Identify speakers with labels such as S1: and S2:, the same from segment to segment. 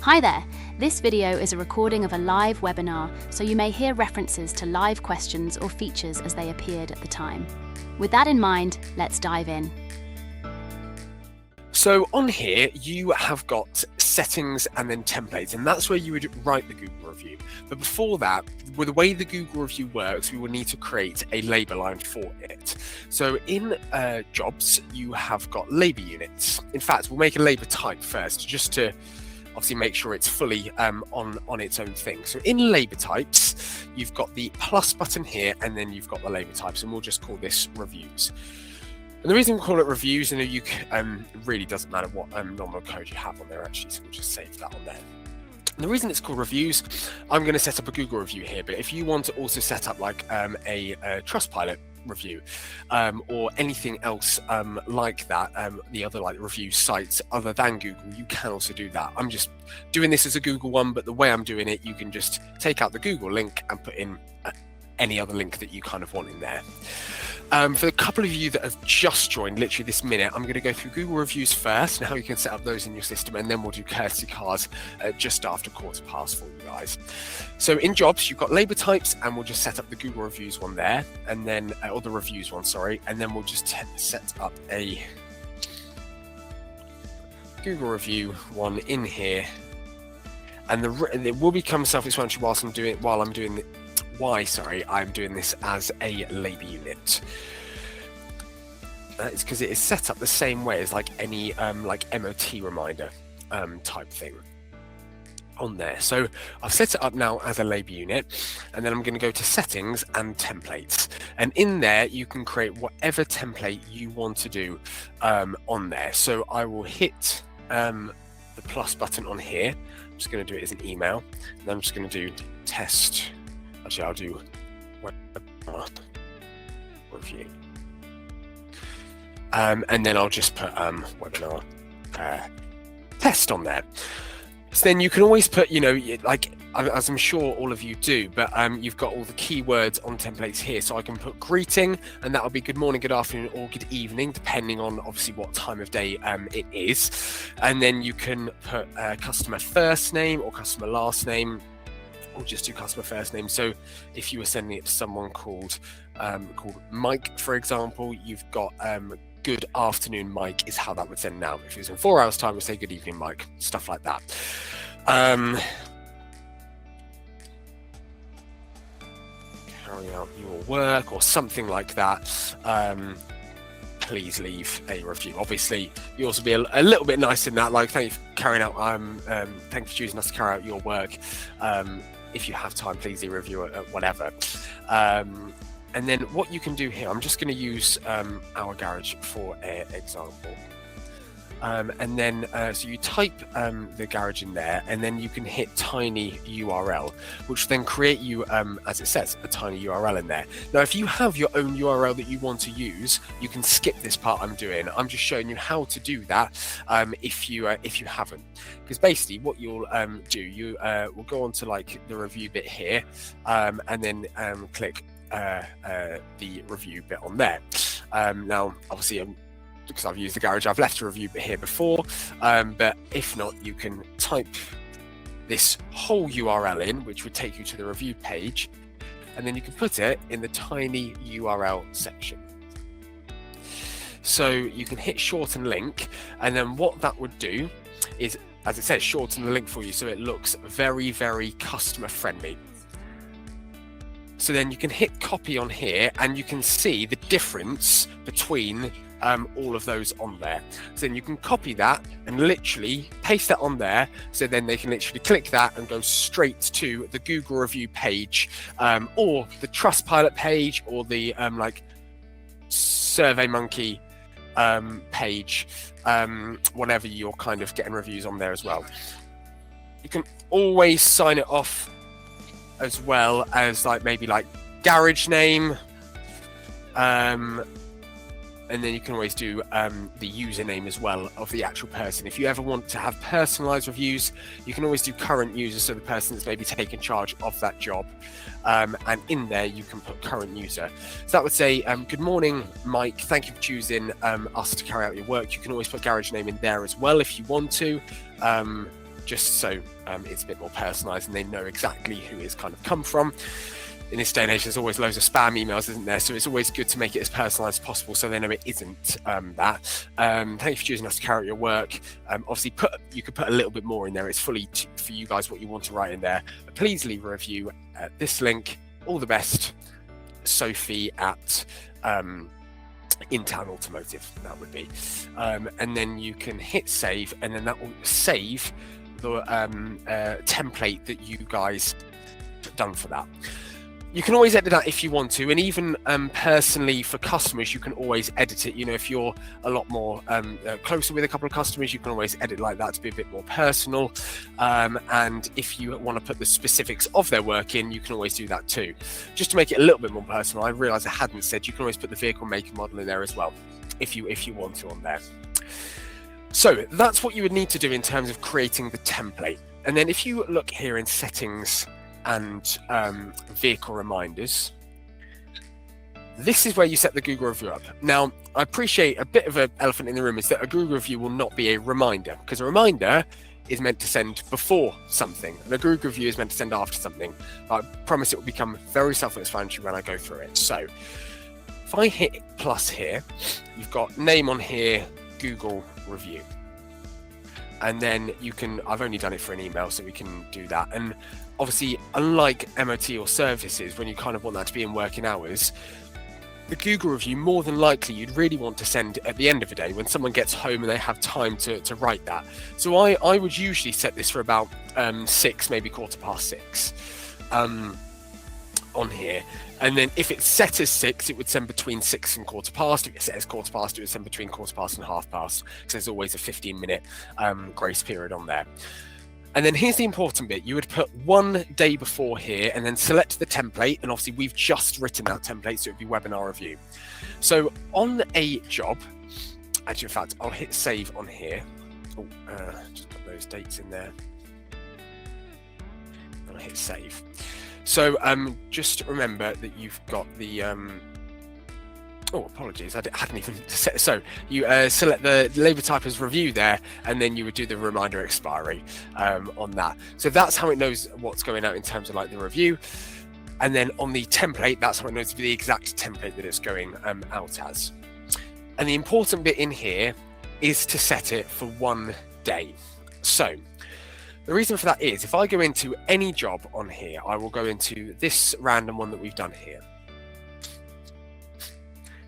S1: Hi there! This video is a recording of a live webinar, so you may hear references to live questions or features as they appeared at the time. With that in mind, let's dive in.
S2: So on here, you have got settings and then templates, and that's where you would write the Google review. But before that, with the way the Google review works, we will need to create a label line for it. So in jobs, you have got labor units. In fact, we'll make a labor type first, just to obviously make sure it's fully on its own thing. So in labor types, you've got the plus button here, and then you've got the labor types, and we'll just call this reviews. And the reason we call it reviews, and it really doesn't matter what normal code you have on there actually, so we'll just save that on there. And the reason it's called reviews, I'm going to set up a Google review here, but if you want to also set up like a Trustpilot review or anything else like that, the other like review sites other than Google, you can also do that. I'm just doing this as a Google one, but the way I'm doing it, you can just take out the Google link and put in any other link that you kind of want in there. For a couple of you that have just joined literally this minute, I'm going to go through Google reviews first and how you can set up those in your system, and then we'll do courtesy cars just after 1/4 for you guys. So in jobs, you've got labor types, and we'll just set up the Google reviews one there, and then or the reviews one, sorry, and then we'll just set up a Google review one in here, and it will become self-explanatory I'm doing this as a labor unit. It's because it is set up the same way as like any like MOT reminder type thing on there. So I've set it up now as a labor unit, and then I'm going to go to settings and templates, and in there you can create whatever template you want to do on there. So I will hit the plus button on here. I'm just going to do it as an email, and then I'm just going to do test. Actually, I'll do webinar review, and then I'll just put webinar test on there. So then you can always put, like as I'm sure all of you do, but you've got all the keywords on templates here. So I can put greeting, and that'll be good morning, good afternoon, or good evening, depending on obviously what time of day it is. And then you can put customer first name or customer last name, or just do customer first name. So if you were sending it to someone called Mike, for example, you've got good afternoon, Mike, is how that would send now. If it was in 4 hours time, we'd say good evening, Mike, stuff like that. Carry out your work or something like that. Please leave a review. Obviously, you also be a little bit nice in that, like, thank you for carrying out, thank you for choosing us to carry out your work. If you have time, please leave a review or whatever. And then what you can do here, I'm just going to use our garage for an example. And then so you type the garage in there, and then you can hit tiny URL, which then create you, as it says, a tiny URL in there. Now, if you have your own URL that you want to use, you can skip this part I'm doing. I'm just showing you how to do that if you haven't. Because basically what you'll do, you will go on to like the review bit here, and then click the review bit on there. Now, obviously, because I've used the garage, I've left a review bit here before, but if not, you can type this whole URL in, which would take you to the review page, and then you can put it in the tiny URL section. So you can hit shorten link, and then what that would do is, as it says, shorten the link for you so it looks very, very customer friendly. So then you can hit copy on here, and you can see the difference between all of those on there. So then you can copy that and literally paste that on there, so then they can literally click that and go straight to the Google review page, or the Trustpilot page, or the like SurveyMonkey page, whenever you're kind of getting reviews on there as well. You can always sign it off as well as like maybe like garage name, and then you can always do the username as well of the actual person. If you ever want to have personalized reviews, you can always do current user, so the person that's maybe taken charge of that job, and in there you can put current user. So that would say, good morning, Mike, thank you for choosing us to carry out your work. You can always put garage name in there as well if you want to. just so it's a bit more personalized and they know exactly who it's kind of come from. In this day and age, there's always loads of spam emails, isn't there? So it's always good to make it as personalized as possible so they know it isn't that. Thank you for choosing us to carry out your work. Obviously, you could put a little bit more in there. It's fully for you guys what you want to write in there. But please leave a review at this link. All the best, Sophie at In-Town Automotive, that would be. And then you can hit save, and then that will save the template that you guys have done for that. You can always edit that if you want to, and even personally for customers, you can always edit it. You know, if you're a lot more closer with a couple of customers, you can always edit like that to be a bit more personal. And if you want to put the specifics of their work in, you can always do that too. Just to make it a little bit more personal, I realised I hadn't said you can always put the vehicle make and model in there as well, if you want to on there. So that's what you would need to do in terms of creating the template. And then if you look here in settings and vehicle reminders, this is where you set the Google review up. Now, I appreciate a bit of an elephant in the room is that a Google review will not be a reminder, because a reminder is meant to send before something, and a Google review is meant to send after something. I promise it will become very self-explanatory when I go through it. So if I hit plus here, you've got name on here, Google review. And then you can, I've only done it for an email, so we can do that. And obviously, unlike MOT or services, when you kind of want that to be in working hours, the Google review, more than likely, you'd really want to send at the end of the day when someone gets home and they have time to write that. So I would usually set this for about 6, maybe 6:15 on here. And then if it's set as 6, it would send between 6 and 15:15. If it's set as 15:15, it would send between 15:15 and 30:30. So there's always a 15-minute grace period on there. And then here's the important bit. You would put one day before here and then select the template. And obviously we've just written that template, so it would be webinar review. So on a job, actually, in fact, I'll hit save on here. Oh, just put those dates in there. And I'll hit save. So just remember that you've got the, oh, apologies, I hadn't even set, so you select the label type as review there, and then you would do the reminder expiry on that. So that's how it knows what's going out in terms of like the review. And then on the template, that's how it knows the exact template that it's going out as. And the important bit in here is to set it for 1 day. So the reason for that is if I go into any job on here, I will go into this random one that we've done here.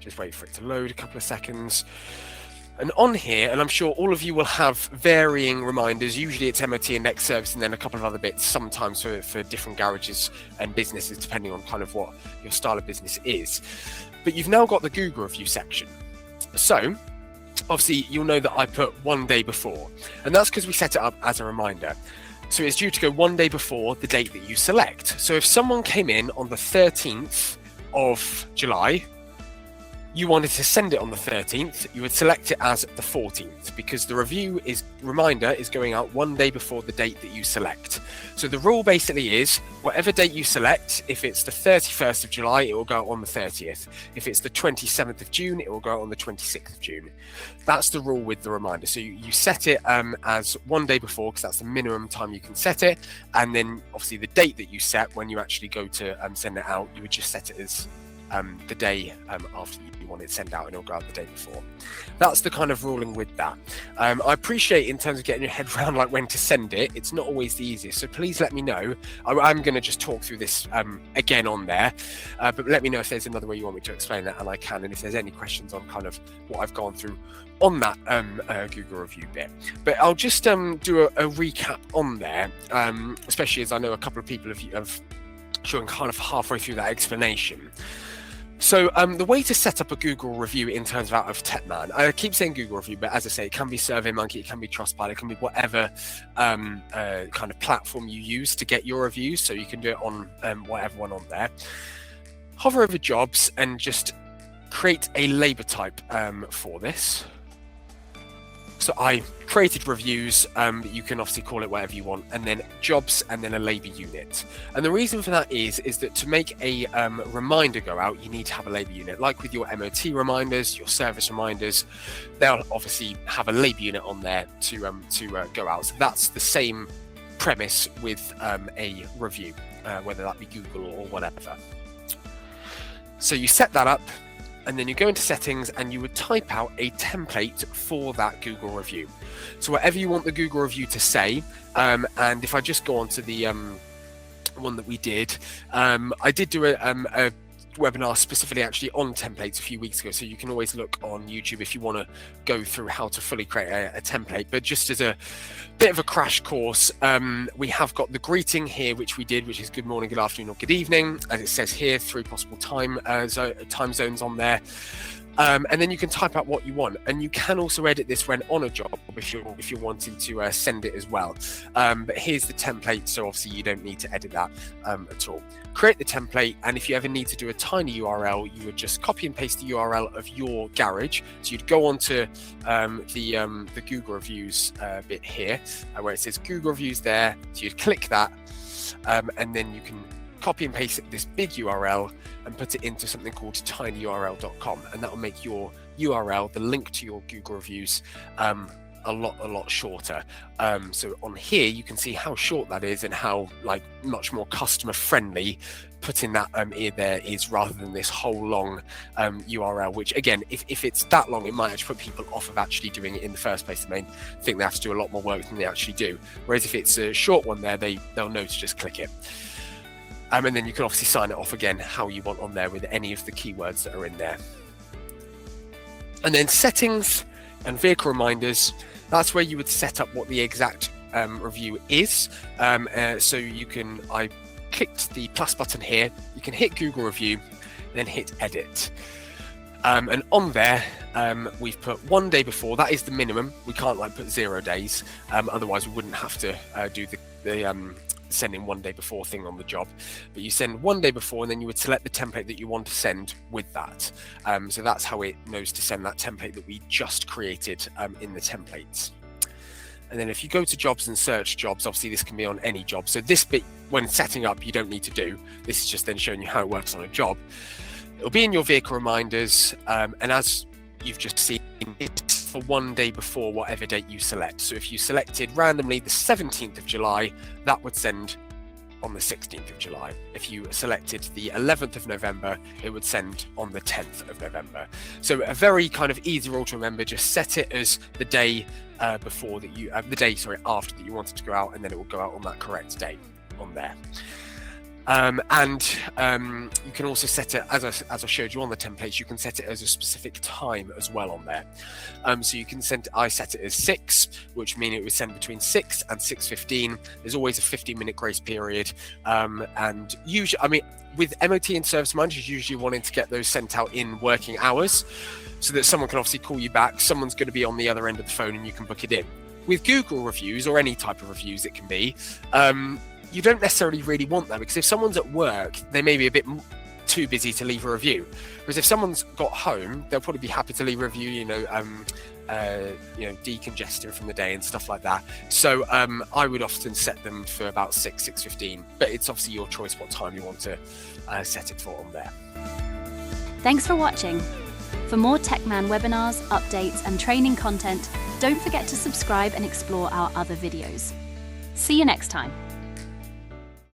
S2: Just wait for it to load a couple of seconds. And on here, and I'm sure all of you will have varying reminders, usually it's MOT and next service and then a couple of other bits, sometimes for different garages and businesses, depending on kind of what your style of business is. But you've now got the Google review section. So obviously you'll know that I put 1 day before, and that's because we set it up as a reminder. So it's due to go 1 day before the date that you select. So if someone came in on the 13th of July, you wanted to send it on the 13th, you would select it as the 14th, because the reminder is going out 1 day before the date that you select. So the rule basically is whatever date you select, if it's the 31st of July, it will go out on the 30th. If it's the 27th of June, it will go out on the 26th of June. That's the rule with the reminder. So you set it as 1 day before, because that's the minimum time you can set it. And then obviously the date that you set when you actually go to send it out, you would just set it as the day after you want it sent out, and it'll go out the day before. That's the kind of ruling with that. I appreciate in terms of getting your head around like when to send it, it's not always the easiest, so please let me know. I'm going to just talk through this again on there, but let me know if there's another way you want me to explain that, and I can, and if there's any questions on kind of what I've gone through on that Google review bit. But I'll just do a recap on there, especially as I know a couple of people have shown kind of halfway through that explanation. So the way to set up a Google review in terms of out of TechMan, I keep saying Google review, but as I say, it can be SurveyMonkey, it can be Trustpilot, it can be whatever kind of platform you use to get your reviews. So you can do it on whatever one on there. Hover over jobs and just create a label type for this. So I created reviews, you can obviously call it whatever you want, and then jobs, and then a labor unit. And the reason for that is that to make a reminder go out, you need to have a labor unit. Like with your MOT reminders, your service reminders, they'll obviously have a labor unit on there to go out. So that's the same premise with a review, whether that be Google or whatever. So you set that up, and then you go into settings and you would type out a template for that Google review. So whatever you want the Google review to say, and if I just go on to the one that we did, I did do a webinar specifically actually on templates a few weeks ago, so you can always look on YouTube if you want to go through how to fully create a template. But just as a bit of a crash course, we have got the greeting here, which we did, which is good morning, good afternoon, or good evening, as it says here, 3 possible time zones on there. And then you can type out what you want, and you can also edit this when on a job if you're wanting to send it as well. But here's the template, so obviously you don't need to edit that at all. Create the template, and if you ever need to do a tiny URL, you would just copy and paste the URL of your garage. So you'd go on to the Google reviews bit here, where it says Google reviews there. So you'd click that, and then you can copy and paste this big URL and put it into something called tinyurl.com, and that will make your URL, the link to your Google reviews, a lot shorter. So on here you can see how short that is and how much more customer friendly putting that there is, rather than this whole long URL, which again, if it's that long, it might actually put people off of actually doing it in the first place. They may think they have to do a lot more work than they actually do, whereas if it's a short one there, they'll know to just click it. And then you can obviously sign it off again how you want on there with any of the keywords that are in there. And then settings and vehicle reminders, that's where you would set up what the exact review is. So you can, I clicked the plus button here, you can hit Google review, then hit edit. And on there, we've put 1 day before. That is the minimum. We can't put 0 days, otherwise we wouldn't have to do the sending 1 day before thing on the job. But you send 1 day before, and then you would select the template that you want to send with that. So that's how it knows to send that template that we just created in the templates. And then if you go to jobs and search jobs, obviously this can be on any job. So this bit, when setting up, you don't need to do. This is just then showing you how it works on a job. It'll be in your vehicle reminders, and as you've just seen, it's for 1 day before whatever date you select. So if you selected randomly the 17th of July, that would send on the 16th of July. If you selected the 11th of November, it would send on the 10th of November. So a very kind of easy rule to remember. Just set it as the day before that you, after that you wanted to go out, and then it will go out on that correct day on there. You can also set it, as I showed you on the templates, you can set it as a specific time as well on there. So you can I set it as 6, which means it was sent between 6 and 6:15. There's always a 15-minute grace period. And usually, with MOT and service managers, usually wanting to get those sent out in working hours, so that someone can obviously call you back. Someone's going to be on the other end of the phone, and you can book it in. With Google reviews, or any type of reviews it can be, you don't necessarily really want that, because if someone's at work, they may be a bit too busy to leave a review. Whereas if someone's got home, they'll probably be happy to leave a review, decongesting from the day and stuff like that. So I would often set them for about 6:15, but it's obviously your choice what time you want to set it for on there.
S1: Thanks for watching. For more TechMan webinars, updates, and training content, don't forget to subscribe and explore our other videos. See you next time.